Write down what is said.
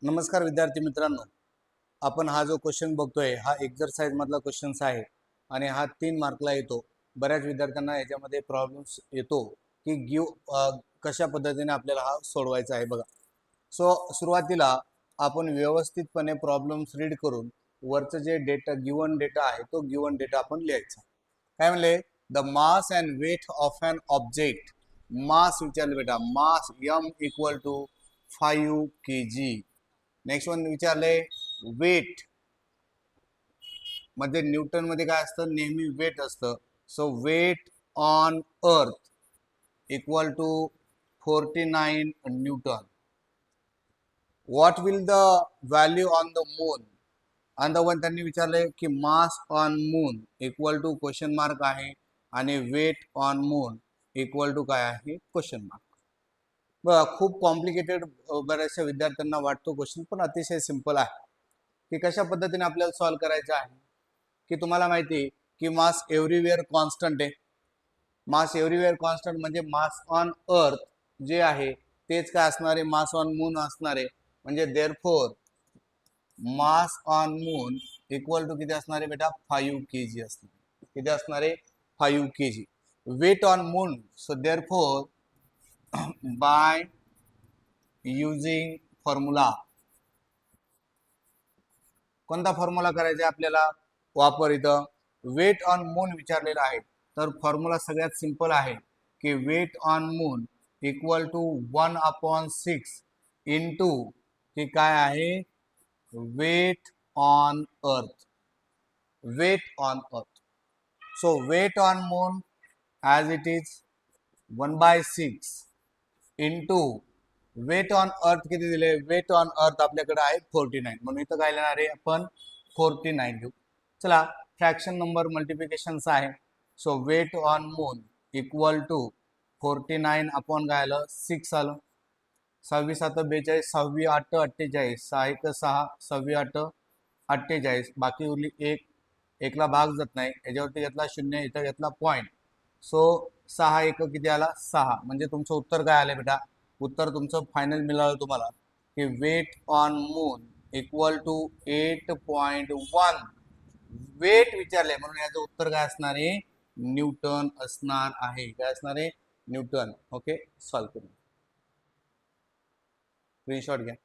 नमस्कार विद्यार्थी मित्रांनो, आपण हा जो क्वेश्चन बघतोय हा एक्झरसाइज मधला क्वेश्चन्स आहे आणि हा 3 मार्कला येतो। बऱ्याच विद्यार्थ्यांना याच्यामध्ये प्रॉब्लेम्स येतो की कशा पद्धतीने आपल्याला हा सोडवायचा आहे बघा। सो सुरुवातीला आपण व्यवस्थितपणे प्रॉब्लेम्स रीड करून वरचं जे डेटा गिवन डेटा आहे तो गिवन डेटा आपण लिहायचा। काय म्हणले, the mass and weight of an object, mass विचारले बेटा, mass m equal to 5 kg। Next one विचारले वेट मध्ये न्यूटन मध्ये काय असतं, नेहमी वेट असतं। So weight on earth equal to 49 newton. What will the value on the moon, अंदर त्यांनी विचारले की mass on moon equal to question mark आहे आणि weight on moon equal to काय आहे, क्वेश्चन मार्क। खूप कॉम्प्लिकेटेड बऱ्याचशा विद्यार्थ्यांना वाटतो क्वेश्चन, पण अतिशय सिंपल आहे की कशा पद्धतीने आपल्याला सॉल्व करायचं आहे। की तुम्हाला माहिती आहे की मास एव्हरीवेअर कॉन्स्टंट आहे। मास एव्हरीवेअर कॉन्स्टंट म्हणजे मास ऑन अर्थ जे आहे तेच काय असणार आहे, मास ऑन मून असणार आहे। म्हणजे therefore mass on moon equal to किती असणार आहे बेटा, 5 kg असणार। किती असणार आहे, 5 kg। Weight on moon, so therefore by using formula, कोणता फॉर्म्युला करायचा आपल्याला, वापर इथं वेट ऑन मून विचारलेला आहे तर फॉर्म्युला सगळ्यात सिंपल आहे की weight on moon equal to 1/6 into की काय आहे, weight on earth. Weight on earth, so weight on moon as it is 1/6 into weight on earth किती दिले, वेट ऑन अर्थ आपल्याकडे आहे 49, म्हणून इथं काय लिहिणार आहे आपण, 49 घेऊ। चला फ्रॅक्शन नंबर मल्टिप्लिकेशनचा आहे। So weight on moon equal to 49 upon काय आलं, 6 आलं। 6 7 42, 6 8 48, 6 1 6, 6 8 48, बाकी उरली 1, 1 ला भाग जात नाही, याच्यावरती घेतला 0, इथं घेतला पॉईंट। सो 6 1 किती आला, 6। म्हणजे तुमचं उत्तर काय आलं बेटा, उत्तर तुमचं फायनल मिळालं तुम्हाला की weight on moon equal to 8.1 weight विचारले म्हणून याचं उत्तर काय असणार आहे, न्यूटन असणार आहे। काय असणार आहे, न्यूटन। ओके, सॉल्व करू, स्क्रीनशॉट घ्या।